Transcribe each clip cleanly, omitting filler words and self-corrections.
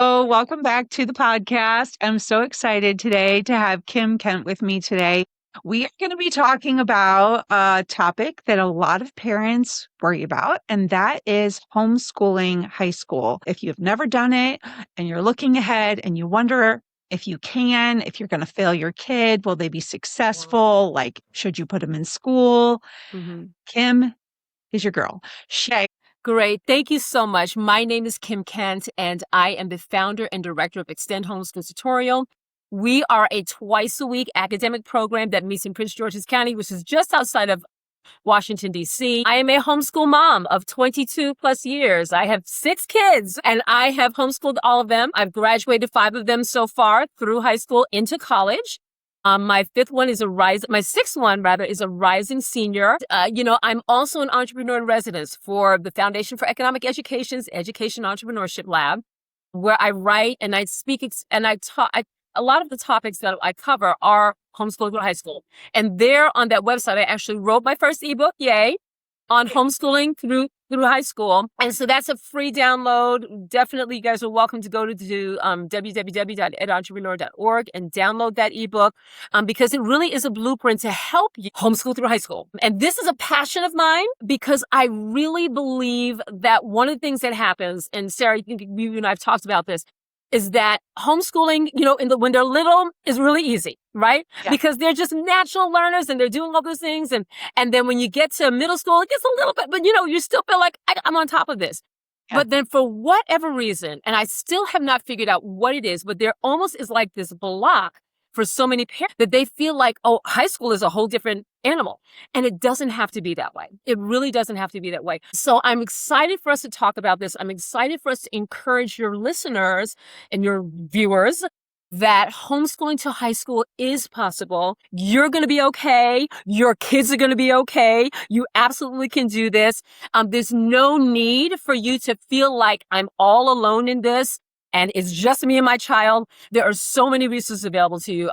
Oh, welcome back to the podcast. I'm so excited today to have Kym Kent with me today. We are going to be talking about a topic that a lot of parents worry about, and that is homeschooling high school. If you've never done it and you're looking ahead and you wonder if you can, if you're going to fail your kid, will they be successful? Like, should you put them in school? Mhm. Kym is your girl. Shay. Great. Thank you so much. My name is Kym Kent, and I am the founder and director of Extend Homeschool Tutorial. We are a twice-a-week academic program that meets in Prince George's County, which is just outside of Washington, D.C. I am a homeschool mom of 22 plus years. I have 6 kids, and I have homeschooled all of them. I've graduated 5 of them so far through high school into college. My sixth one rather is a rising senior. I'm also an entrepreneur in residence for the Foundation for Economic Education's Education Entrepreneurship Lab, where I write and I speak and I talk. A lot of the topics that I cover are homeschooling through high school. And there on that website, I actually wrote my first ebook, yay, on homeschooling through high school. And so that's a free download. Definitely, you guys are welcome to go to www.edentrepreneur.org and download that ebook because it really is a blueprint to help you homeschool through high school. And this is a passion of mine because I really believe that one of the things that happens, and Sarah, you and I have talked about this, is that homeschooling, when they're little is really easy, right? Yeah. Because they're just natural learners and they're doing all those things. And then when you get to middle school, it gets a little bit, but you still feel like I'm on top of this. Yeah. But then for whatever reason, and I still have not figured out what it is, but there almost is like this block for so many parents that they feel like, oh, high school is a whole different animal. And it doesn't have to be that way. It really doesn't have to be that way. So I'm excited for us to talk about this. I'm excited for us to encourage your listeners and your viewers that homeschooling to high school is possible. You're going to be okay. Your kids are going to be okay. You absolutely can do this. There's no need for you to feel like I'm all alone in this and it's just me and my child. There are so many resources available to you.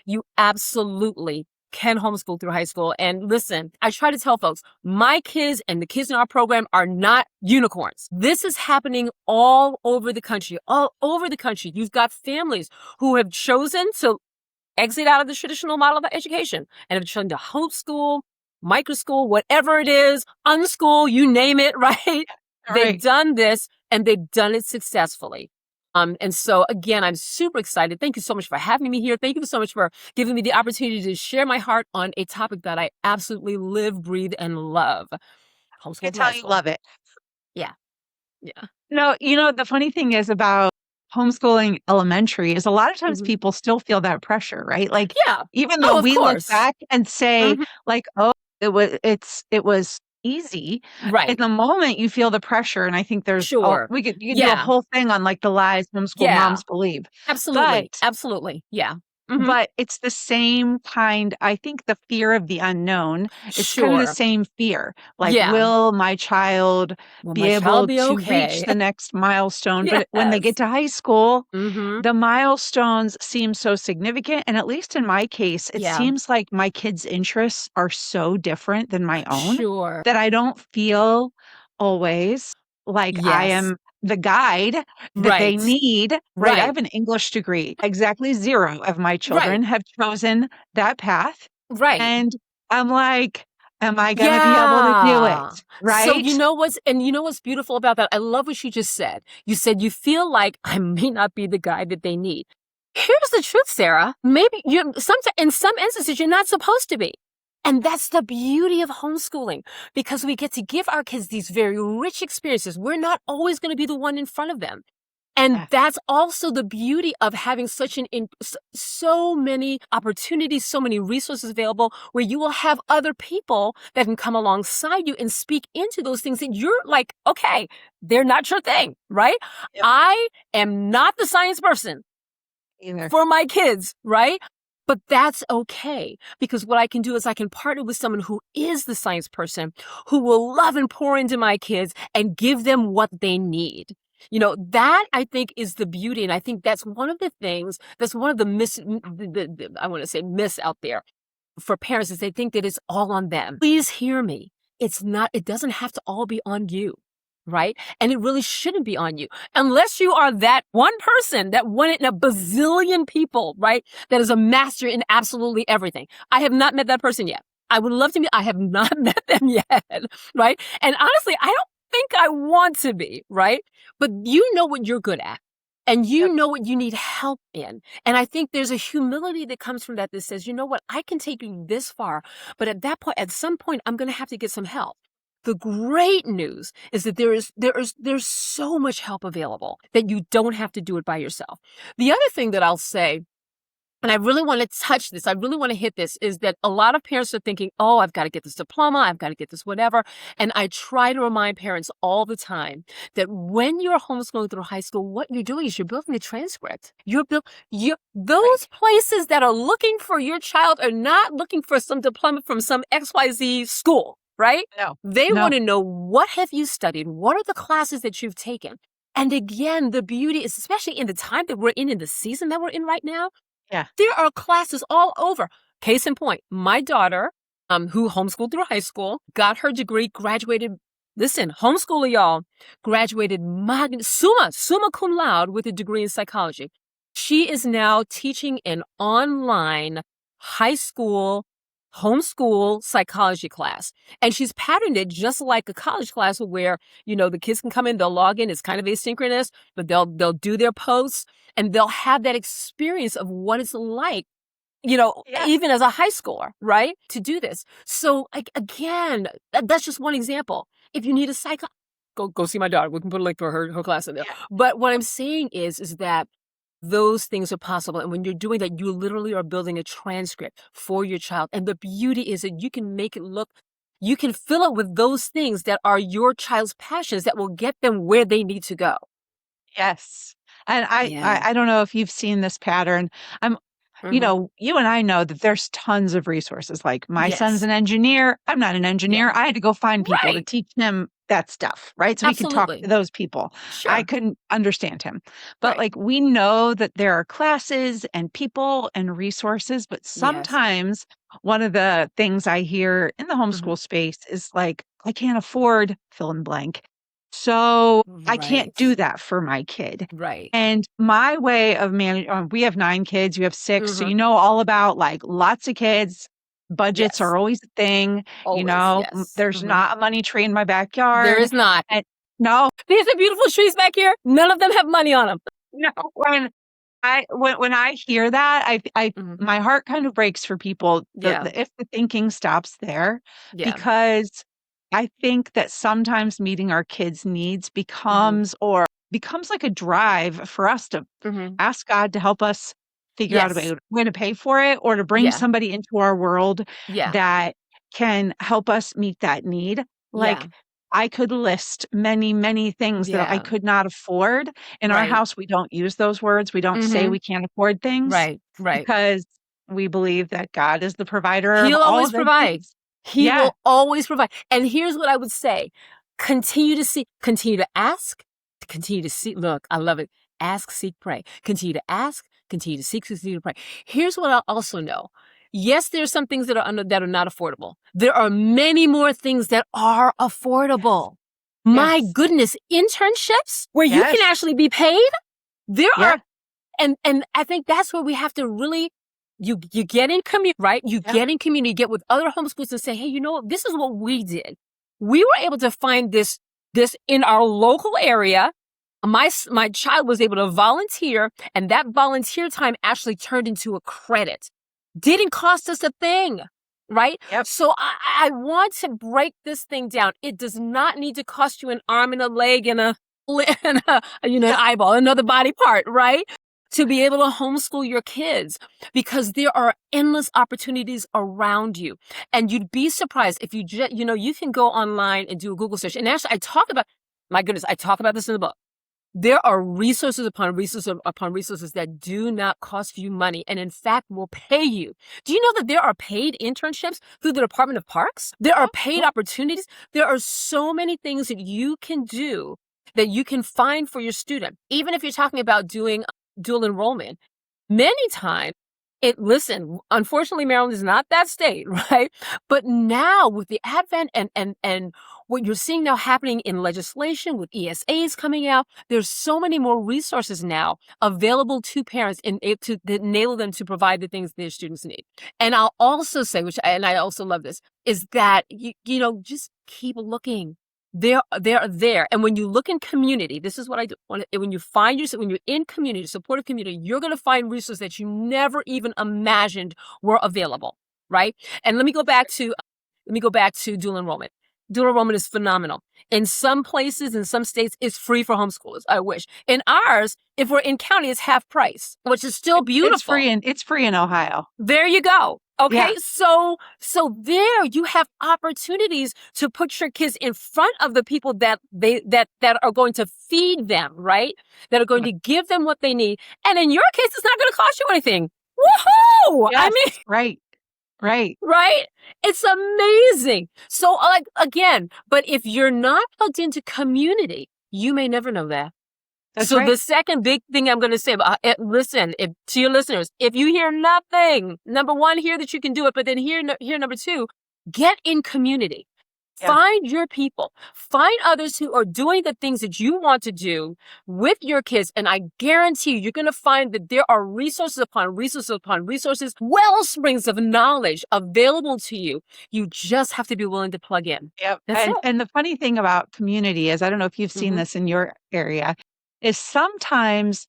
You absolutely can homeschool through high school. And listen, I try to tell folks, my kids and the kids in our program are not unicorns. This is happening all over the country, all over the country. You've got families who have chosen to exit out of the traditional model of education and have chosen to homeschool, microschool, whatever it is, unschool, you name it, right? Right. They've done this and they've done it successfully. And so again, I'm super excited. Thank you so much for having me here. Thank you so much for giving me the opportunity to share my heart on a topic that I absolutely live, breathe, and love. I can Homeschool through high tell you school. love it. Yeah. Yeah. No, the funny thing is about homeschooling elementary is a lot of times Mhm. people still feel that pressure, right? Like, Yeah. even though Oh, of we look course. back and say, Mhm. like, oh, it was easy. In Right. the moment, you feel the pressure, and I think Sure. you could do a Yeah. whole thing on like the lies homeschool Yeah. moms believe, Absolutely. but Absolutely. Yeah. Mhm. But it's the same kind. I think the fear of the unknown, it's kind of the Sure. same fear. Like, Yeah. will my child Will be my child able be to reach okay? the next milestone? But when they Yes. get to high school, Mhm. the milestones seem so significant. And at least in my case, it Yeah. seems like my kids' interests are so different than my own Sure. that I don't feel always like I Yes. am the guide that they Right. need, right? I Right. have an English degree. Exactly 0 of my Right. children have chosen that path. Right. And I'm like, am I going to be able to do it? Yeah. So Right? you know what's beautiful about that? I love what you just said. You said you feel like I may not be the guy that they need. Here's the truth, Sarah. Maybe in some instances, you're not supposed to be. And that's the beauty of homeschooling because we get to give our kids these very rich experiences. We're not always going to be the one in front of them. And Yeah. that's also the beauty of having so many opportunities, so many resources available where you will have other people that can come alongside you and speak into those things that you're like, okay, they're not your thing, right? Yep. I am not the science person Either. for my kids, right? But that's okay because what I can do is I can partner with someone who is the science person who will love and pour into my kids and give them what they need. That I think is the beauty. And I think that's one of the things, that's one of the I want to say myths out there for parents is they think that it's all on them. Please hear me. It doesn't have to all be on you. right? And it really shouldn't be on you unless you are that one person, that one in a bazillion people, right? That is a master in absolutely everything. I have not met that person yet. I would love to meet. I have not met them yet, right? And honestly, I don't think I want to be, right? But you know what you're good at. And you Yep. know what you need help in. And I think there's a humility that comes from that says, you know what, I can take you this far, but at some point, I'm going to have to get some help. The great news is that there's so much help available that you don't have to do it by yourself. The other thing that I'll say, and I really want to touch this, I really want to hit this, is that a lot of parents are thinking, oh, I've got to get this diploma, I've got to get this whatever. And I try to remind parents all the time that when you're homeschooling through high school, what you're doing is you're building a transcript. Those places that are looking for your child are not looking for some diploma from some XYZ school, right? No, They no. want to know, what have you studied? What are the classes that you've taken? And again, the beauty is, especially in the time that we're in the season that we're in right now, Yeah. there are classes all over. Case in point, my daughter, who homeschooled through high school, got her degree, graduated. Listen, homeschooler, y'all, graduated summa cum laude with a degree in psychology. She is now teaching an online high school homeschool psychology class. And she's patterned it just like a college class where, the kids can come in, they'll log in. It's kind of asynchronous, but they'll do their posts and they'll have that experience of what it's like, Yeah. even as a high schooler, right? To do this. So again, that's just one example. If you need a go see my daughter. We can put a link to her class in there. Yeah. But what I'm saying is that those things are possible. And when you're doing that, you literally are building a transcript for your child. And the beauty is that you can make it look, you can fill it with those things that are your child's passions that will get them where they need to go. Yes. And Yeah. I don't know if you've seen this pattern. I'm Mm-hmm. you and I know that there's tons of resources. Like my son's Yes. an engineer. I'm not an Yeah. engineer. I had to go find people to Right. teach him that stuff, right? So we could talk to Absolutely. those people. I Sure. couldn't understand him. But Right. like we know that there are classes and people and resources, but Yes. sometimes one of the things I hear in the Mm-hmm. homeschool space is like, I can't afford fill in blank. So I can't Right. do that for my kid. Right. And my way of managing, we have 9 kids, you have 6. So Mm-hmm. you know all about like lots of kids. Budgets Yes. are always a thing. Always. Yes. There's Mm-hmm. not a money tree in my There backyard. is not. And no, These are beautiful trees back here. None of them have money on them. no. When I hear that, Mm-hmm. my heart kind of breaks for people Yeah. if the thinking stops there, Yeah. because I think that sometimes meeting our kids' needs Mm-hmm. becomes like a drive for us to Mm-hmm. ask God to help us figure out Yes. a way to pay for it, or to bring Yeah. somebody into our world Yeah. that can help us meet that need. Yeah. Like I could list many, many things that I Yeah. could not afford. In our Right. house, we don't use those words. We don't say Mm-hmm. we can't afford things Right. Right. because we believe that God is the provider of He'll all always of our provide. needs. He Yeah. will always provide. And here's what I would say. Continue to seek, continue to ask, continue to seek. Look, I love it. Ask, seek, pray. Continue to ask, continue to seek, continue to pray. Here's what I also know. Yes, there's some things that are not affordable. There are many more things that are Yes. affordable. My Yes. goodness, internships where you can Yes. actually be paid. There Yeah. are, and I think that's where we have to really, you get in community, right? You Yeah. get in community, get with other homeschoolers and say, hey, this is what we did. We were able to find this in our local area. My child was able to volunteer, and that volunteer time actually turned into a credit. Didn't cost us a thing, right? Yep. So I want to break this thing down. It does not need to cost you an arm and a leg and an Yep. eyeball, another body part, right? To be able to homeschool your kids, because there are endless opportunities around you. And you'd be surprised if you you can go online and do a Google search. And actually, my goodness, I talk about this in the book. There are resources upon resources that do not cost you money and in fact will pay you. Do you know that there are paid internships through the Department of Parks? There are Oh, paid cool. opportunities. There are so many things that you can do, that you can find for your student. Even if you're talking about doing dual enrollment, many times Listen, unfortunately, Maryland is not that state, right? But now with the advent and what you're seeing now happening in legislation with ESAs coming out, there's so many more resources now available to parents to enable them to provide the things their students need. And I'll also say, and I also love this, is that just keep looking. They're there. And when you look in community, this is what I do. When you're in community, supportive community, you're going to find resources that you never even imagined were available, right? And let me go back to dual enrollment. Dual enrollment is phenomenal. In some places, in some states, it's free for homeschoolers. I wish. In ours, if we're in county, it's half price, which is still beautiful. It's free in Ohio. There you go. Okay. Yeah. So there you have opportunities to put your kids in front of the people that are going to feed them, right? That are going to give them what they need. And in your case, it's not going to cost you anything. Woohoo! Yes, I mean, right. right? It's amazing. So again, but if you're not plugged into community, you may never know that. That's so right. The second big thing I'm going to say, listen, to your listeners, if you hear nothing, number one, hear that you can do it, but then hear number two, get in community. Yeah. Find your people. Find others who are doing the things that you want to do with your kids. And I guarantee you're going to find that there are resources upon resources upon resources, well springs of knowledge available to you. You just have to be willing to plug in. Yep. And the funny thing about community is, I don't know if you've seen this in your area, is sometimes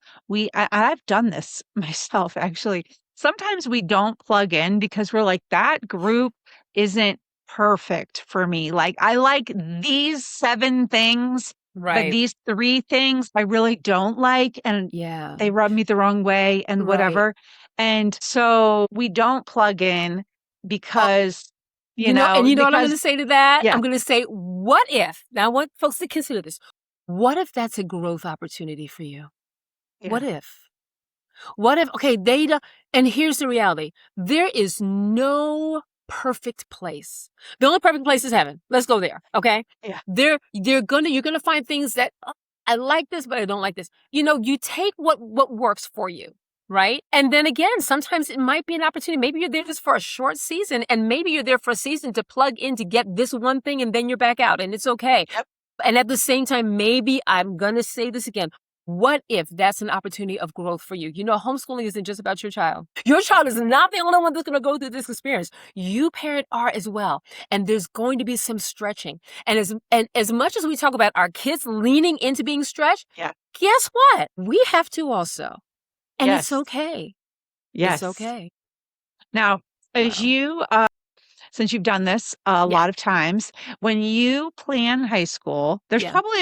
I've done this myself, actually. Sometimes we don't plug in because we're like, that group isn't perfect for me. Like, I like these 7 things, but these 3 things I really don't like. And they rub me the wrong way and whatever. And so we don't plug in because, you know what I'm going to say to that? Yeah. I'm going to say, what if, now I want folks to consider this. What if that's a growth opportunity for you? Yeah. What if, okay, and here's the reality. There is no perfect place. The only perfect place is heaven. Let's go there. Okay. Yeah. You're going to find things that I like this, but I don't like this. You take what works for you. Right. And then again, sometimes it might be an opportunity. Maybe you're there just for a short season, and maybe you're there for a season to plug in to get this one thing, and then you're back out, and it's okay. Yep. And at the same time, maybe I'm going to say this again. What if that's an opportunity of growth for you? Homeschooling isn't just about your child. Your child is not the only one that's going to go through this experience. You, parent, are as well. And there's going to be some stretching. And as much as we talk about our kids leaning into being stretched, guess what? We have to also. And it's okay. Yes. It's okay. Now, as you... since you've done this a lot of times, when you plan high school, there's probably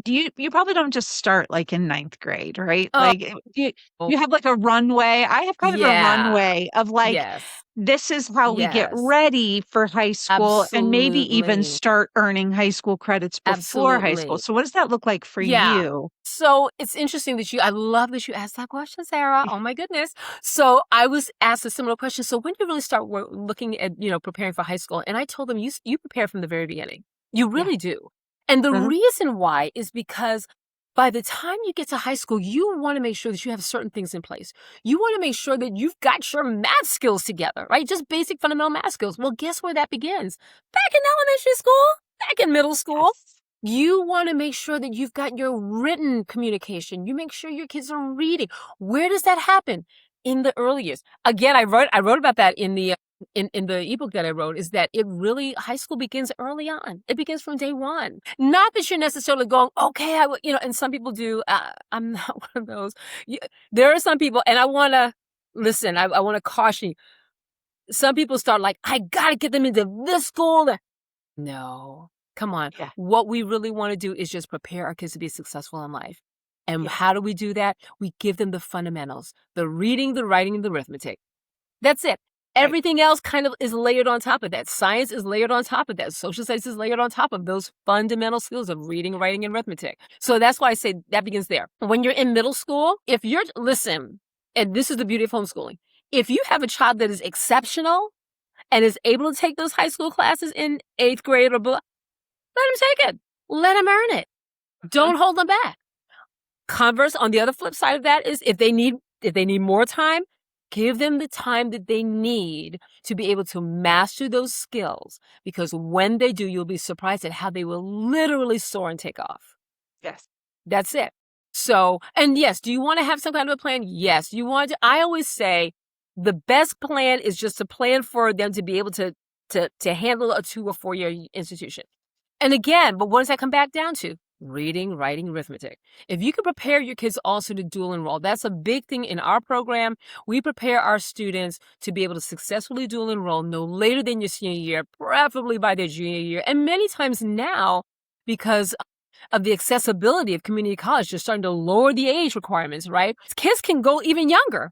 you probably don't just start like in 9th grade, right? Like you have like a runway. I have kind of a runway of like, this is how we get ready for high school. Absolutely. And maybe even start earning high school credits before high school. So what does that look like for you? So it's interesting that I love that you asked that question, Sarah. Oh my goodness. So I was asked a similar question. So when do you really start looking at, preparing for high school? And I told them, you prepare from the very beginning. You really do. And the reason why is because by the time you get to high school, you want to make sure that you have certain things in place. You want to make sure that you've got your math skills together, right? Just basic fundamental math skills. Well, guess where that begins? Back in elementary school, back in middle school. Yes. You want to make sure that you've got your written communication. You make sure your kids are reading. Where does that happen? In the early years. Again, I wrote about that in the ebook that I wrote, is that high school begins early on. It begins from day one. Not that you're necessarily going, okay, and some people do. I'm not one of those. There are some people, and I want to listen. I want to caution you. Some people start like, I got to get them into this school. No, come on. Yeah. What we really want to do is just prepare our kids to be successful in life. And how do we do that? We give them the fundamentals, the reading, the writing, and the arithmetic. That's it. Everything else kind of is layered on top of that. Science is layered on top of that. Social studies is layered on top of those fundamental skills of reading, writing, and arithmetic. So that's why I say that begins there. When you're in middle school, listen, and this is the beauty of homeschooling. If you have a child that is exceptional and is able to take those high school classes in 8th grade or below, let them take it. Let them earn it. Don't hold them back. Converse, on the other flip side of that is if they need more time, Give them the time that they need to be able to master those skills, because when they do, you'll be surprised at how they will literally soar and take off. Yes. That's it. So, and yes, do you want to have some kind of a plan? Yes. I always say the best plan is just to plan for them to be able to handle a 2 or 4 year institution. And again, but what does that come back down to? Reading, writing, arithmetic. If you can prepare your kids also to dual enroll, that's a big thing in our program. We prepare our students to be able to successfully dual enroll no later than your senior year, preferably by their junior year. And many times now, because of the accessibility of community college, they're starting to lower the age requirements, right? Kids can go even younger.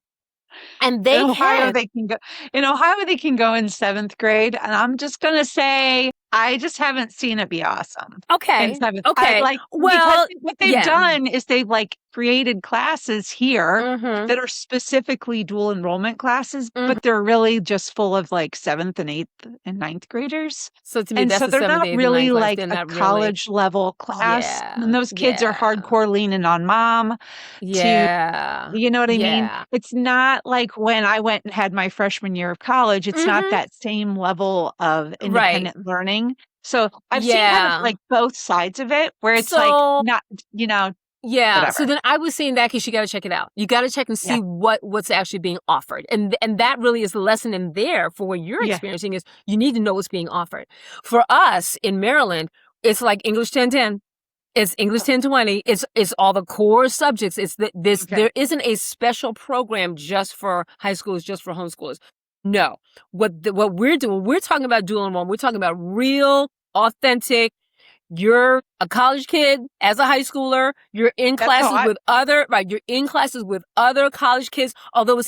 And they In Ohio, can. they can go. In Ohio, they can go in 7th grade, and I'm just gonna say I just haven't seen it be awesome in Okay. 7th. Okay. Because Well, what they've yeah. done is they've like created classes here Mm-hmm. that are specifically dual enrollment classes, Mm-hmm. but they're really just full of like 7th and 8th and 9th graders. So to me, And that's so the they're 7th, not 8th, and really 9th class. like They're a not really. college level class. Yeah. And those kids are Yeah. hardcore leaning on mom to, Yeah. you know what I mean? Yeah. It's not like when I went and had my freshman year of college, it's not Mm-hmm. that same level of Right. independent learning. So I've seen kind of Yeah. like both sides of it where it's like So not, you know, yeah. So whatever. then I would say in that case, you got to check it out. You got to check and see Yeah. what's actually being offered. And that really is the lesson in there for what you're Yeah. experiencing is you need to know what's being offered. For us in Maryland, it's like English 1010. It's English Oh, 1020. It's all the core subjects. It's okay. there isn't a special program just for high schoolers, just for homeschoolers. No. What we're doing, we're talking about dual enrollment. We're talking about real, authentic. You're a college kid as a high schooler. You're in That's how classes with other, right? You're in classes with other college kids. Although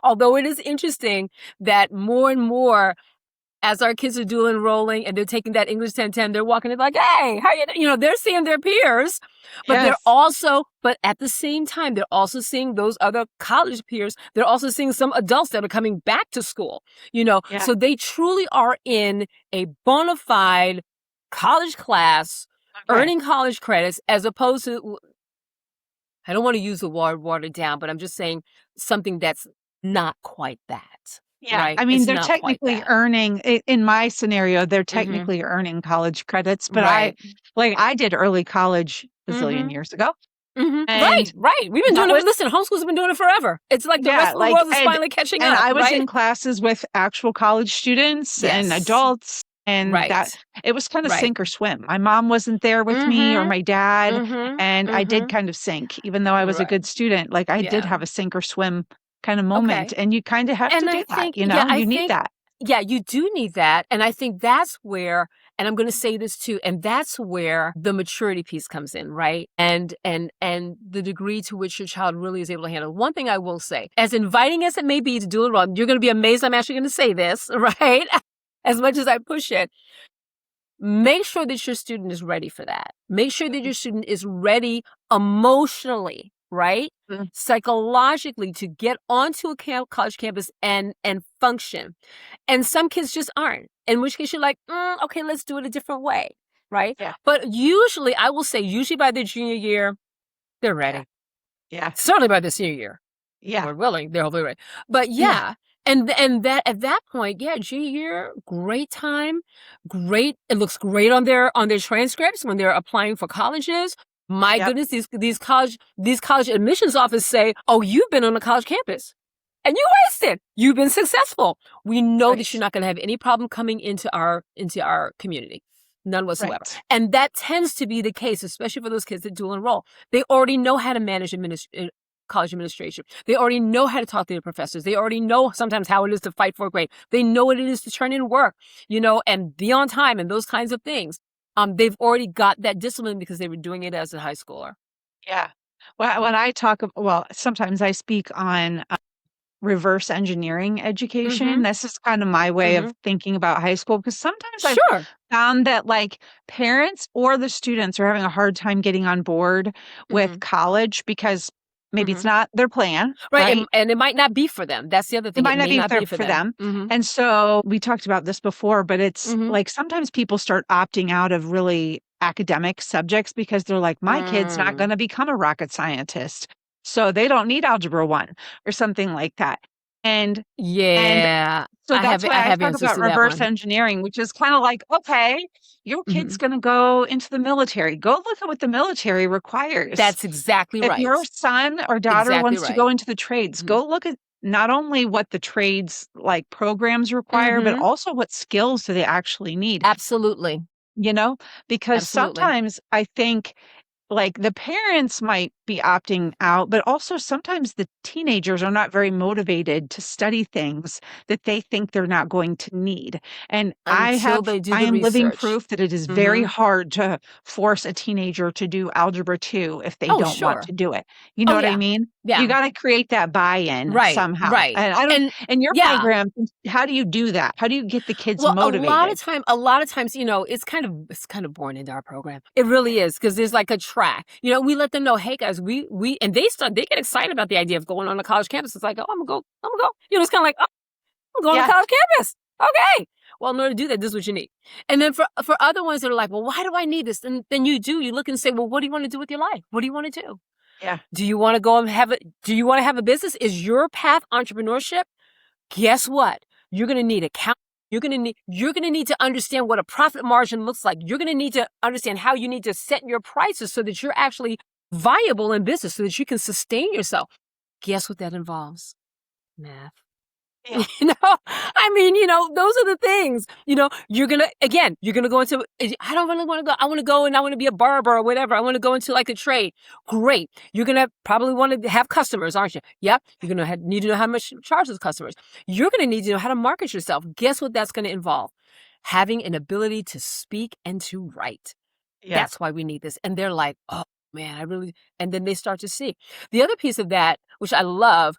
although it is interesting that more and more as our kids are dual enrolling and they're taking that English 1010, they're walking in like, hey, how you know, they're seeing their peers, but yes. but at the same time, they're also seeing those other college peers. They're also seeing some adults that are coming back to school, you know, Yeah. so they truly are in a bona fide college class, Okay. earning college credits, as opposed to, I don't want to use the word watered down, but I'm just saying something that's not quite that. Yeah. Right? I mean, It's they're not quite technically that. earning, in my scenario, they're Mm-hmm. technically earning college credits, but Right. I did early college a Mm-hmm. zillion years ago. Mm-hmm. And Right. We've been that doing it. was, Listen, homeschool's been doing it forever. It's like the yeah, rest of the world is finally catching and up, I was right? in classes with actual college students and Yes. adults, and that Right. it was kind of Right. sink or swim. My mom wasn't there with me or Mm-hmm. my dad, Mm-hmm. and I did Mm-hmm. kind of sink, even though I was a Right. good student. Like I did Yeah. have a sink or swim kind of moment, Okay. and you kind of have to And do I that, think, yeah, you need that. yeah, you do need that. And I think that's where, and I'm going to say this too, and that's where the maturity piece comes in, right? And the degree to which your child really is able to handle. One thing I will say, as inviting as it may be to do it wrong, you're going to be amazed I'm actually going to say this, right? As much as I push it, make sure that your student is ready for that. Make sure that your student is ready emotionally, right? Mm. Psychologically to get onto a college campus and function. And some kids just aren't, in which case you're like, okay, let's do it a different way, right? Yeah. But usually, I will say, usually by their junior year, they're ready. Yeah. Yeah. Certainly by their senior year. Yeah. Lord willing, they're hopefully ready. But Yeah. yeah. And that at that point, yeah, junior year, great time, great. It looks great on their transcripts when they're applying for colleges. My Yep. goodness, these college admissions offices say, "Oh, you've been on a college campus, and you wasted. You've been successful. We know that Right. you're not going to have any problem coming into our community, none whatsoever." Right. And that tends to be the case, especially for those kids that dual enroll. They already know how to manage college administration. They already know how to talk to their professors. They already know sometimes how it is to fight for a grade. They know what it is to turn in work, you know, and be on time and those kinds of things. They've already got that discipline because they were doing it as a high schooler. Yeah. Well, when I talk, well, sometimes I speak on reverse engineering education. Mm-hmm. This is kind of my way Mm-hmm. of thinking about high school because sometimes I've Sure. found that like parents or the students are having a hard time getting on board with Mm-hmm. college because maybe it's Mm-hmm. not their plan, Right. right? And it might not be for them. That's the other It thing. It might not may be not be for for them. them. Mm-hmm. And so we talked about this before, but it's Mm-hmm. like sometimes people start opting out of really academic subjects because they're like, my kid's not going to become a rocket scientist. So they don't need algebra 1 or something like that. And and Yeah. so that's why I I have talk answers about to that reverse one. engineering, which is kind of like, okay, your kid's Mhm. going to go into the military. Go look at what the military requires. That's exactly If right. your son or daughter Exactly wants to go right. into the trades, Mhm. go look at not only what the trades like programs require, but Mhm. also what skills do they actually need, Absolutely. you know? Because Absolutely. sometimes I think like the parents might be opting out, but also sometimes the teenagers are not very motivated to study things that they think they're not going to need. And Until they do I the am living research. proof that it is very Mhm. hard to force a teenager to do algebra 2 if they Oh, don't want sure. to do it. You know Oh, what I yeah. mean? You Yeah. got to create that buy-in Right, somehow. right. And I don't, And in your yeah. program, how do you do that? How do you get the kids Well, motivated? a lot of times, it's kind of born into our program. It really is because there's like a track. We let them know, hey guys, we and they get excited about the idea of going on a college campus. It's like, oh, I'm gonna go. It's kind of like, oh, I'm going to Yeah. college campus. Okay. Well, in order to do that, this is what you need. And then for other ones that are like, well, why do I need this? And then you look and say, well, what do you want to do with your life? What do you want to do? Yeah. Do you want to go and do you want to have a business? Is your path entrepreneurship? Guess what? You're going to need account. You're going to need to understand what a profit margin looks like. You're going to need to understand how you need to set your prices so that you're actually viable in business so that you can sustain yourself. Guess what that involves? Math. Yeah. Those are the things, you're going to go into, I don't really want to go. I want to go and I want to be a barber or whatever. I want to go into like a trade. Great. You're going to probably want to have customers, aren't you? Yep. You're going to need to know how much to charge those customers. You're going to need to know how to market yourself. Guess what that's going to involve? Having an ability to speak and to write. Yeah. That's why we need this. And they're like, oh man, and then they start to see. The other piece of that, which I love,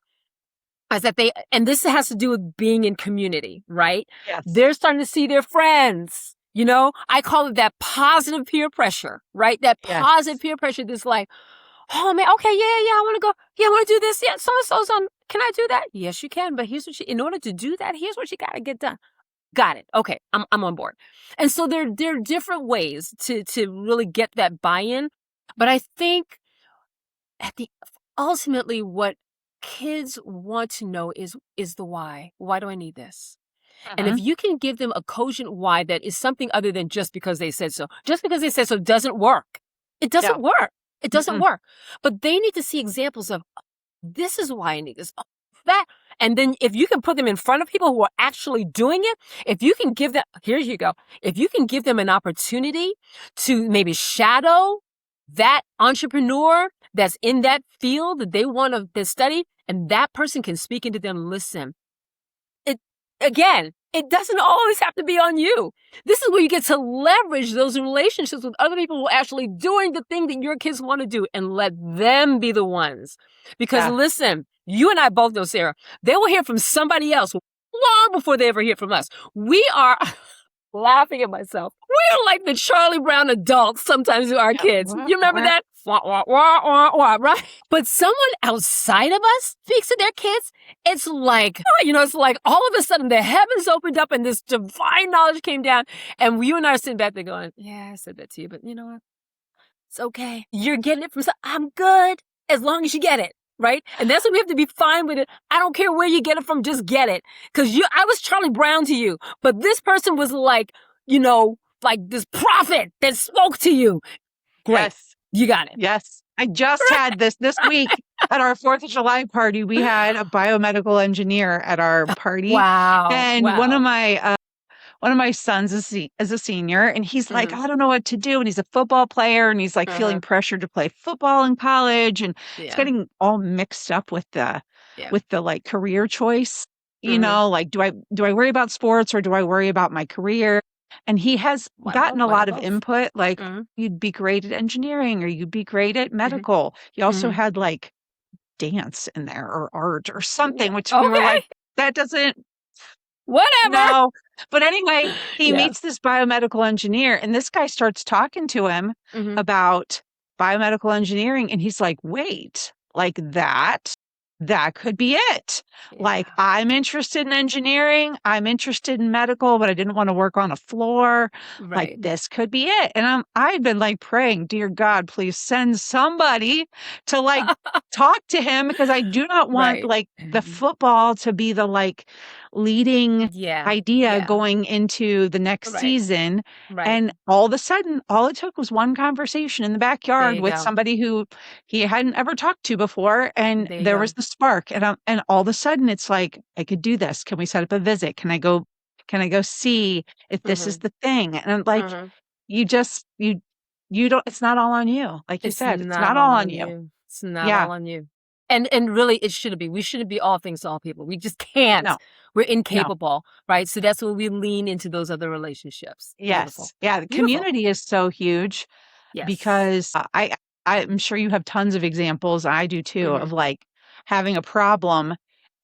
is that and this has to do with being in community, right? Yes. They're starting to see their friends. I call it that positive peer pressure, right? That positive Yes. peer pressure that's like, oh man, okay, yeah, I want to go. Yeah, I want to do this. Yeah, so-and-so's on. Can I do that? Yes, you can. But in order to do that, here's what you got to get done. Got it. Okay, I'm on board. And so there are different ways to really get that buy-in. But I think at the ultimately what kids want to know is the why. Why do I need this? And if Mhm. you can give them a cogent why that is something other than just because they said so. Just because they said so doesn't work. It doesn't No. work. It doesn't Mm-mm. work. But they need to see examples of this is why I need this. Oh, that. And then if you can put them in front of people who are actually doing it, if you can give them, here you go. If you can give them an opportunity to maybe shadow that entrepreneur that's in that field that they want to study, and that person can speak into them, listen, it doesn't always have to be on you. This is where you get to leverage those relationships with other people who are actually doing the thing that your kids want to do and let them be the ones. Because Yeah. listen, you and I both know, Sarah, they will hear from somebody else long before they ever hear from us. We are laughing at myself. We are like the Charlie Brown adults sometimes to our Yeah. kids. You remember that? Wah, wah, wah, wah, wah, right? But someone outside of us speaks to their kids. It's like, it's like all of a sudden the heavens opened up and this divine knowledge came down. And you and I are sitting back there going, yeah, I said that to you, but you know what? It's okay. You're getting it from, I'm good as long as you get it. Right? And that's what we have to be fine with it. I don't care where you get it from, just get it. Because I was Charlie Brown to you, but this person was like, like this prophet that spoke to you. Great. Yes. You got it. Yes. I just had this week at our 4th of July party. We had a biomedical engineer at our party. Wow. And one of my sons is a senior, and he's like, Mm-hmm. I don't know what to do. And he's a football player, and he's like Uh-huh. feeling pressured to play football in college, and it's Yeah. getting all mixed up with the Yeah. like career choice. Mm-hmm. Like do I worry about sports or do I worry about my career? And he has Why gotten both? a Why not lot of both? input, like Mm-hmm. you'd be great at engineering or you'd be great at Mm-hmm. medical. He also Mm-hmm. had like dance in there or art or something, which we were Okay. like, that doesn't Whatever. no. But anyway, he Yeah. meets this biomedical engineer, and this guy starts talking to him Mm-hmm. about biomedical engineering. And he's like, wait, like that? that could be it. Like, Yeah. I'm interested in engineering, I'm interested in medical, but I didn't want to work on a floor. Like, Right. this could be it. And I've been like praying, dear God, please send somebody to like talk to him, because I do not want Right. like the football to be the like leading Yeah. idea Yeah. going into the next Right. season. Right. And all of a sudden, all it took was one conversation in the There backyard you with go. somebody who he hadn't ever talked to before, and There you there was go. the spark. And all of a sudden, it's like, I could do this. Can we set up a visit? Can I go? Can I go see if this is Mhm. the thing? And I'm like, Mhm. you just you don't. It's not all on you, like you It's said. It's not not all all on on you. you. It's not Yeah. all on you. And really it shouldn't be. We shouldn't be all things to all people. We just can't. No. We're No. incapable, right? So that's when we lean into those other relationships. Beautiful. Yes. Yeah. The Beautiful. community is so huge. Yes. Because I'm sure you have tons of examples, I do too, of Mhm. like having a problem,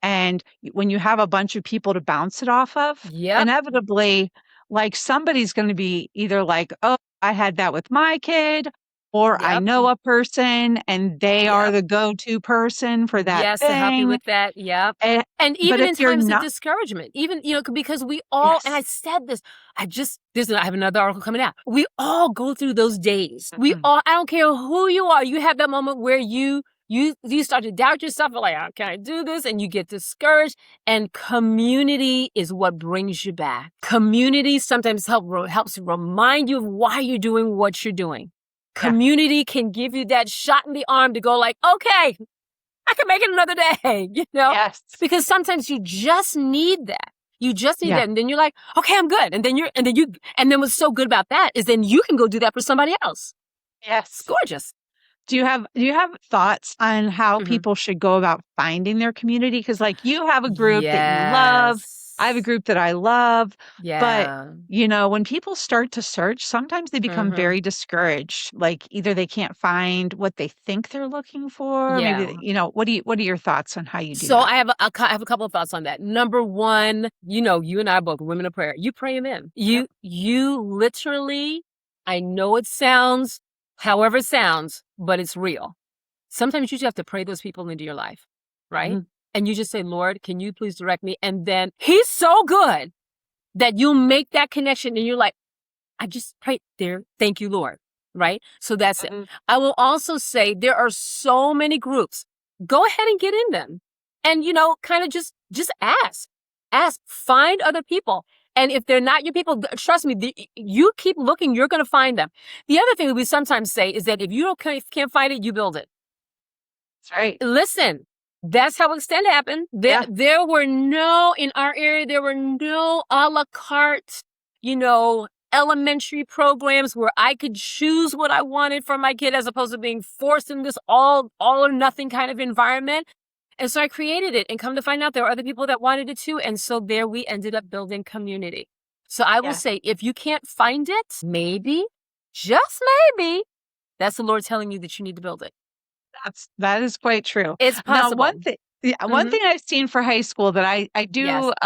and when you have a bunch of people to bounce it off of, Yep. inevitably, like somebody's going to be either like, "Oh, I had that with my kid," or "I Yep. know a person and they are Yep. the go-to person for that Yes, to help you thing." with that. Yep. Eh, And but even if in you're times of not, discouragement, even, because we all, and I yes. said this, I have another article coming out. We all go through those days. We Mhm. all, I don't care who you are, you have that moment where you start to doubt yourself, like, how can I do this? And you get discouraged. And community is what brings you back. Community sometimes helps remind you of why you're doing what you're doing. Yeah. Community can give you that shot in the arm to go like, okay, I can make it another day, Yes. because sometimes you just need that. You just need Yeah. that. And then you're like, okay, I'm good. And then what's so good about that is then you can go do that for somebody else. It's Yes. gorgeous. Do you have thoughts on how Hmm. people should go about finding their community? Because like you have a group that you love, I have a Yes. group that I love, but Yeah. when people start to search, sometimes they become Hmm. very discouraged. Like either they can't find what they think they're looking for, maybe, Yeah. what are your thoughts on how you do So that? I have a couple of thoughts on that. Number one, you and I are both women of prayer. You pray them in. Yep. You literally, I know it sounds however it sounds, but it's real. Sometimes you just have to pray those people into your life, right? Mhm. And you just say, Lord, can you please direct me? And then he's so good that you make that connection and you're like, I just prayed there. Thank you, Lord. Right? So that's it. Mhm. I will also say there are so many groups. Go ahead and get in them. And, kind of just ask. Ask. Find other people. And if they're not your people, trust me, you keep looking, you're going to find them. The other thing that we sometimes say is that if you can't find it, you build it. That's right. Listen, that's how Extend happened. Yeah. In our area, there were no a la carte, elementary programs where I could choose what I wanted for my kid as opposed to being forced in this all or nothing kind of environment. And so I created it, and come to find out there were other people that wanted it too. And so there we ended up building community. So I will Yeah. say, if you can't find it, maybe, just maybe, that's the Lord telling you that you need to build it. That is quite true. It's Now, possible. one Mhm. thing I've seen for high school that Yes.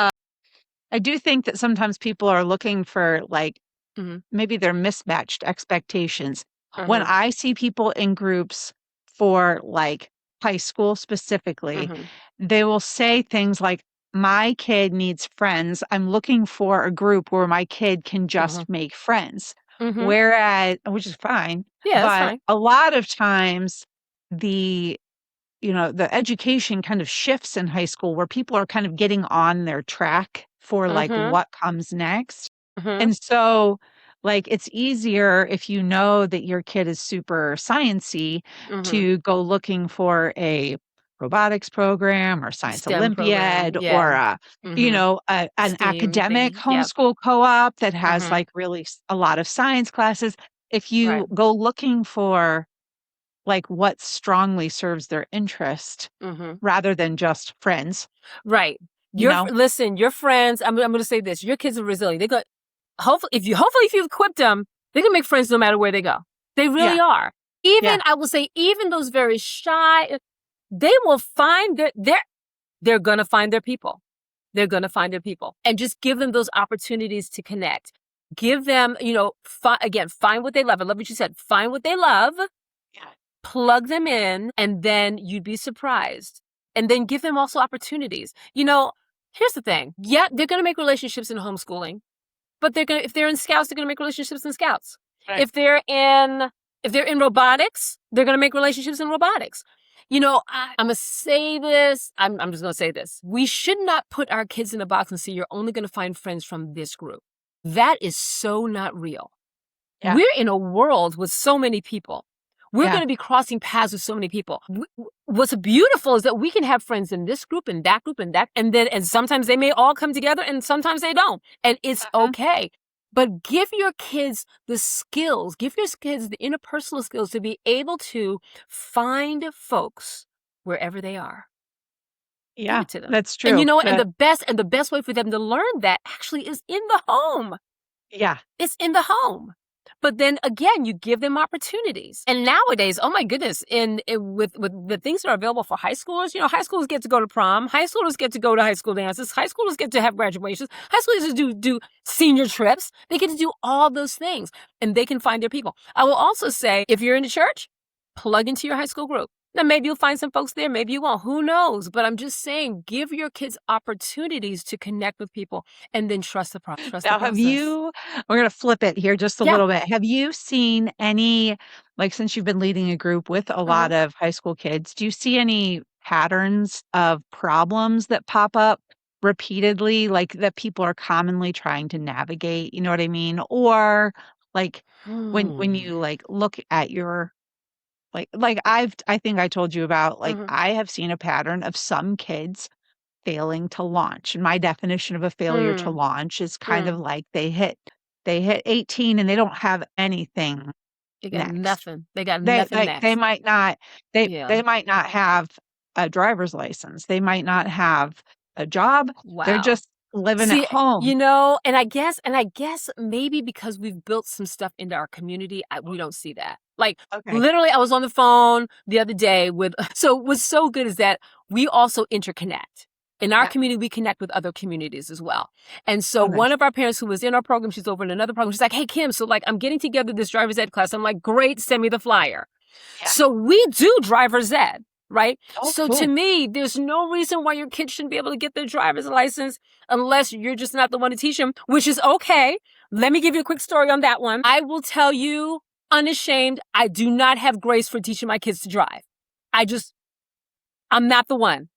I do think that sometimes people are looking for like Mhm. maybe they're mismatched expectations. When Mhm. I see people in groups for like high school specifically, Mhm. they will say things like, my kid needs friends. I'm looking for a group where my kid can Mhm. just make friends. Mhm. Whereas, which is fine, Yeah, that's but fine. a lot of times the the education kind of shifts in high school where people are kind of getting on their track for like Mhm. what comes next. Mhm. And so like it's easier if you know that your kid is super sciencey Mhm. to go looking for a robotics program or science STEM program. olympiad Yeah. or Mhm. an STEAM academic thingy. Yep. homeschool co-op that has Mhm. like really a lot of science classes. If Right. you go looking for like what strongly serves their interest Mhm. rather than just friends, Right. you know? Listen, your friends, I'm going to say this. Your kids are resilient. They go hopefully if you've equipped them, they can make friends no matter where they go. They Yeah, really are. yeah, I will say, even those very shy, they will find they're going to find their people. They're going to find their people, and just give them those opportunities to connect. Give them, again, find what they love. I love what you said. Find what they love, yeah. plug them in, and then you'd be surprised. and then give them also opportunities. You know, here's the thing. Yeah, they're going to make relationships in homeschooling, but if they're in scouts, they're going to make relationships in scouts. Right. If they're in robotics, they're going to make relationships in robotics. You know, I'm going to say this. I'm just going to say this. We should not put our kids in a box and say you're only going to find friends from this group. That is so not real. Yeah. We're in a world with so many people. We're Yeah. going to be crossing paths with so many people. What's beautiful is that we can have friends in this group and that group and that, and sometimes they may all come together and sometimes they don't. And it's okay. But give your kids the skills, give your kids the interpersonal skills to be able to find folks wherever they are. Give Yeah, it to them. that's true. And you know what? That- And the best way for them to learn that actually is in the home. yeah. It's in the home. But then again, you give them opportunities. And nowadays, oh my goodness, with the things that are available for high schoolers, you know, high schoolers get to go to prom, high schoolers get to go to high school dances, high schoolers get to have graduations, high schoolers do senior trips. They get to do all those things and they can find their people. I will also say, if you're in the church, plug into your high school group. Now, maybe you'll find some folks there, maybe you won't. Who knows? But I'm just saying, give your kids opportunities to connect with people and then trust the process. Now, we're going to flip it here just a Yeah. little bit. Have you seen any, like, since you've been leading a group with a lot of high school kids, do you see any patterns of problems that pop up repeatedly, like that people are commonly trying to navigate? You know what I mean? Or like when you like look at your I think I told you about, like, I have seen a pattern of some kids failing to launch. And my definition of a failure to launch is kind of like they hit 18 and they don't have anything They got next. nothing. They got They nothing like next. they might not they Yeah. might not have a driver's license. They might not have a job. They're Wow. just living See, at home. you know, and I guess maybe because we've built some stuff into our community, we don't see that. Like, Okay. literally, I was on the phone the other day so what's so good is that we also interconnect. In our Yeah. community, we connect with other communities as well. And so Oh, nice. one of our parents who was in our program, she's over in another program. She's like, hey, Kym, so like, I'm getting together this driver's ed class. I'm like, great, send me the flyer. Yeah. So we do driver's ed. Right? Oh, so cool. to me, there's no reason why your kids shouldn't be able to get their driver's license unless you're just not the one to teach them, which is okay. Let me give you a quick story on that one. I will tell you, unashamed, I do not have grace for teaching my kids to drive. I'm not the one.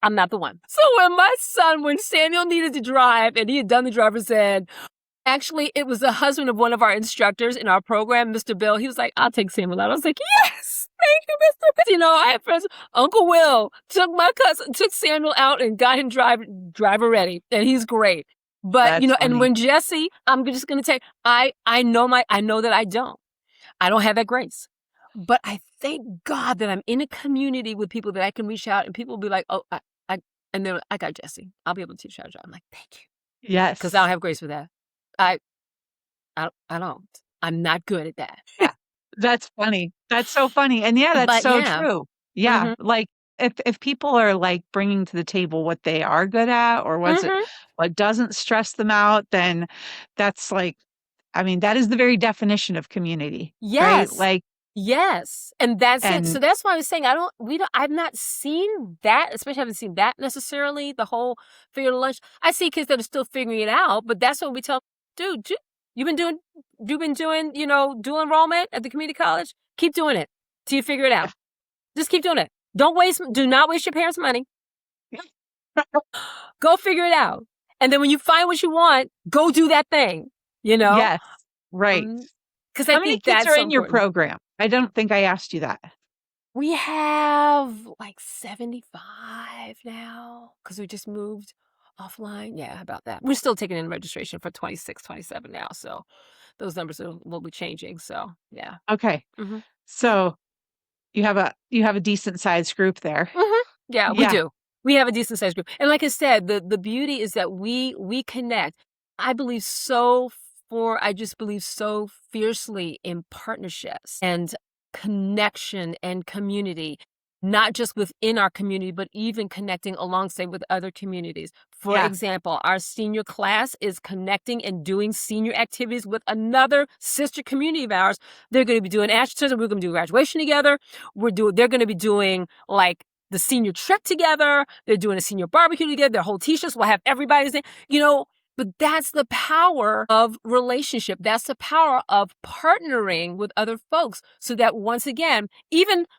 I'm not the one. So when Samuel needed to drive and he had done the driver's ed, actually, it was the husband of one of our instructors in our program, Mr. Bill. He was like, I'll take Samuel out. I was like, yes, thank you, Mr. Bill. You know, I had friends. Uncle Will took Samuel out and got him driver ready. And he's great. But, That's you know, funny. and when Jesse, I'm just going to tell you, I know that I don't have that grace. But I thank God that I'm in a community with people that I can reach out and people will be like, oh, and then I got Jesse. I'll be able to teach you how to drive. I'm like, thank you. Yes. Because I don't have grace for that. I don't. I'm not good at that. Yeah. That's funny. That's so funny. And yeah, that's But so yeah. true. Yeah. Like if people are like bringing to the table what they are good at or what doesn't stress them out, then that's like, I mean, that is the very definition of community. Yes. Right? Like, yes. And that's it. and So that's why I was saying I've not seen that, especially haven't seen that necessarily, the whole figure to lunch. I see kids that are still figuring it out, but that's what we tell, dude, you've been doing, you know, dual enrollment at the community college. Keep doing it till you figure it out. Just keep doing it. Do not waste your parents' money. Go figure it out. And then when you find what you want, go do that thing, you know? yes. Right. Because How I many think kids that's are so in your important. program? I don't think I asked you that. We have like 75 now because we just moved offline. Yeah, about that. We're still taking in registration for 26, 27 now. So those numbers will be changing. So yeah. Okay. So you have a decent sized group there. Yeah, we do. We have a decent sized group. And like I said, the beauty is that we connect. I just believe so fiercely in partnerships and connection and community, not just within our community, but even connecting alongside with other communities. For example, our senior class is connecting and doing senior activities with another sister community of ours. They're going to be doing ashes. We're going to do graduation together. They're going to be doing like the senior trip together. They're doing a senior barbecue together. Their whole t-shirts will have everybody's name, but that's the power of relationship. That's the power of partnering with other folks so that once again,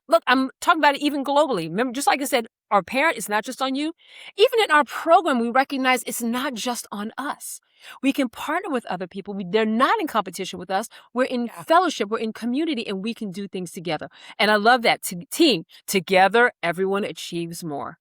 look, I'm talking about it even globally. Remember, just like I said, our parent, it's not just on you. Even in our program, we recognize it's not just on us. We can partner with other people. They're not in competition with us. We're in fellowship. We're in community, and we can do things together. And I love that team. Together, everyone achieves more.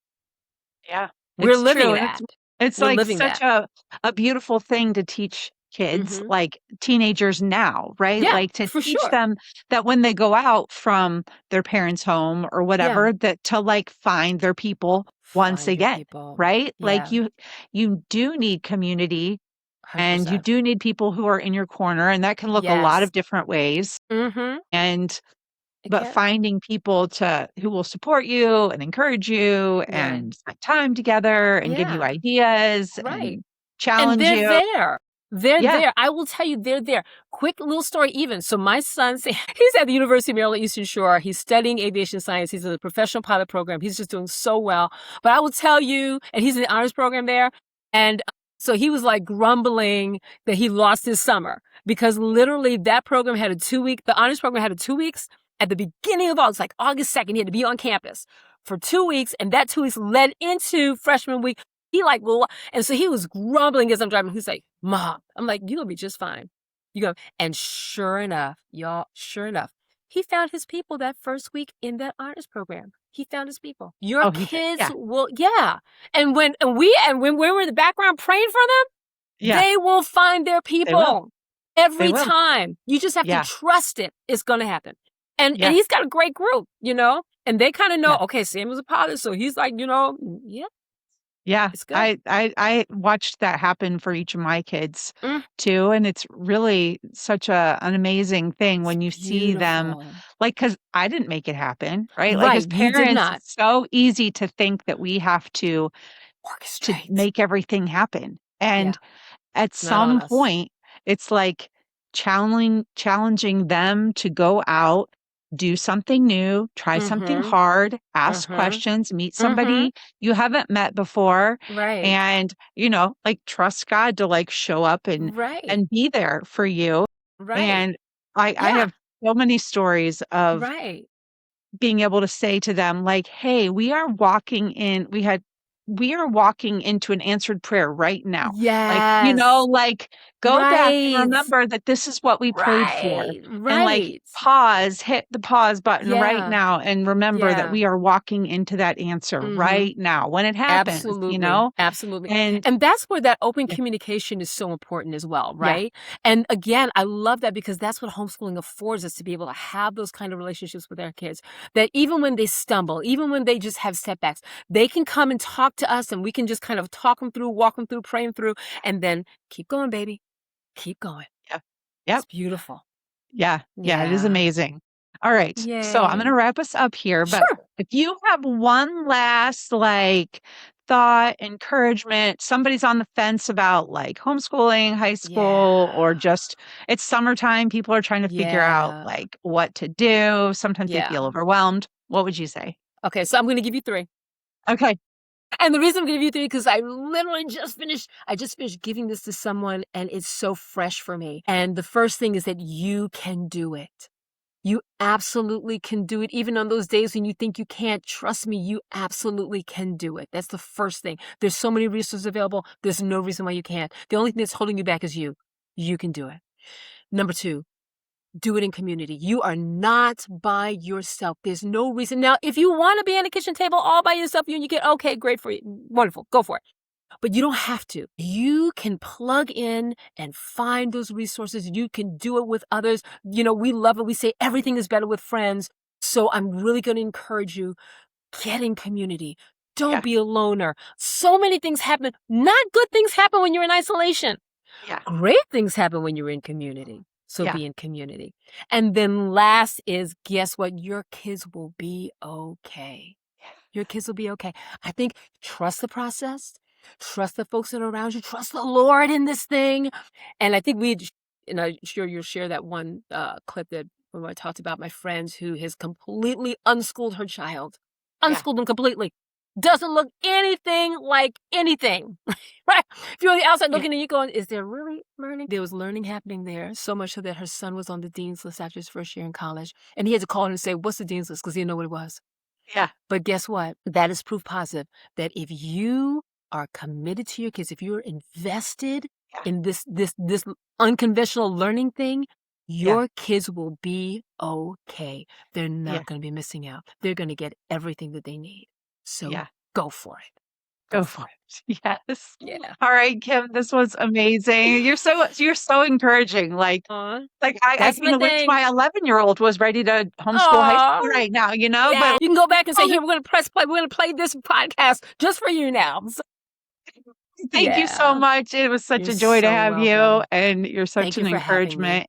Yeah, We're it's living true. And that. it's We're like living such that. a beautiful thing to teach kids, Mm-hmm. like teenagers now, right? Yeah, Like to for teach sure. them that when they go out from their parents' home or Yeah. whatever, that to like find their people once Find your again, people. right? Like Yeah, you do need community and you 100%. do need people who are in your corner, and that can look a lot Yes. of different ways. Mm-hmm. And It but can. finding people to who will support you and encourage you Yeah. and spend time together and give you Yeah. ideas Right. and And challenge they're you. there. They're Yeah. there. I will tell you, they're there. Quick little story even. So my son, he's at the University of Maryland Eastern Shore. He's studying aviation science. He's in the professional pilot program. He's just doing so well. But I will tell you, and he's in the honors program there. And so he was like grumbling that he lost his summer because literally that program had the honors program had 2 weeks at the beginning of August, like August 2nd. He had to be on campus for 2 weeks. And that 2 weeks led into freshman week. He like, well, and so he was grumbling as I'm driving. He's like, Mom, I'm like, you're going to be just fine. You go. And sure enough, y'all, sure enough, he found his people that first week in that honors program. He found his people. Your Oh, he did. kids Yeah. will, yeah. And when we're in the background praying for them, Yeah. they will find their They will. people They every will. time. You just have to Yeah. trust it. It's going to happen. And Yeah. he's got a great group, and they kind of know, Yeah. okay, Samuel's a pilot. So he's like, yeah, Yeah. it's good. I watched that happen for each of my kids Mm, too. And it's really such an amazing thing it's when you see them, beautiful. like, because I didn't make it happen, right? Like as Right, you did parents, not. it's so easy to think that we have to Orchestrate. make everything happen. Yeah, And at it's not on some us. point, it's like challenging them to go out, do something new, try something Mhm, hard, ask mhm, questions, meet mhm. somebody you haven't met before, Right, and like trust God to like show up right, and be there for you. right. And I Yeah, have so many stories of right. being able to say to them like, "Hey, we are walking into an answered prayer right now." Like, Yes. like go back and Right, remember that this is what we prayed for, right, and like right. hit the pause button right Yeah, now and remember that yeah. we are walking into that answer Mhm. right now when it happens, Absolutely, absolutely. And And that's where that open yeah, communication is so important as well, yeah, right? And again, I love that because that's what homeschooling affords us to be able to have those kind of relationships with our kids. That even when they stumble, even when they just have setbacks, they can come and talk to us and we can just kind of talk them through, walk them through, pray them through, and then keep going, baby. Keep going. yeah, yep. It's beautiful. Yeah, yeah, it is Yeah. amazing. All right, so I'm gonna Yay. wrap us up here, but Sure. if you have one last like thought, encouragement, somebody's on the fence about like homeschooling, high school, Yeah. or just it's summertime, people are trying to figure out Yeah. like what to do. Sometimes they feel Yeah. overwhelmed. What would you say? Okay, so I'm going to give you three. Okay. And the reason I'm giving you three because I just finished giving this to someone and it's so fresh for me. And the first thing is that you can do it. You absolutely can do it. Even on those days when you think you can't, trust me, you absolutely can do it. That's the first thing. There's so many resources available. There's no reason why you can't. The only thing that's holding you back is you. You can do it. Number two, do it in community. You are not by yourself. There's no reason. Now, if you want to be at a kitchen table all by yourself, you and you get, okay, great for you. Wonderful. Go for it. But you don't have to. You can plug in and find those resources. You can do it with others. We love it. We say everything is better with friends. So I'm really going to encourage you, get in community. Don't Yeah. be a loner. So many things happen. Not good things happen when you're in isolation. Yeah. Great things happen when you're in community. So Yeah. be in community. And then last is, guess what? Your kids will be okay. Your kids will be okay. I think trust the process, trust the folks that are around you, trust the Lord in this thing. And I think and I'm sure you'll share that one clip that when I talked about my friend who has completely unschooled her child. Yeah. unschooled them completely. Doesn't look anything like anything, right? If you're on the outside Yeah. looking and you're going, is there really learning? There was learning happening there, so much so that her son was on the dean's list after his first year in college. And he had to call her and say, what's the dean's list? Because he didn't know what it was. Yeah. But guess what? That is proof positive that if you are committed to your kids, if you're invested in this unconventional learning thing, your kids will be okay. They're Yeah. not going to be missing out. They're going to get everything that they need. So Yeah. go for it. Go for it. Yes. Yeah. All right, Kym, this was amazing. You're so encouraging. Like I That's kind of my wish thing. my 11-year-old was ready to homeschool high school right now, Yeah. but You can go back and say, here, we're going to press play. We're going to play this podcast just for you now. So, thank you so much. It was such You're a joy to so have you, welcome. and you're such Thank you an for having me. encouragement.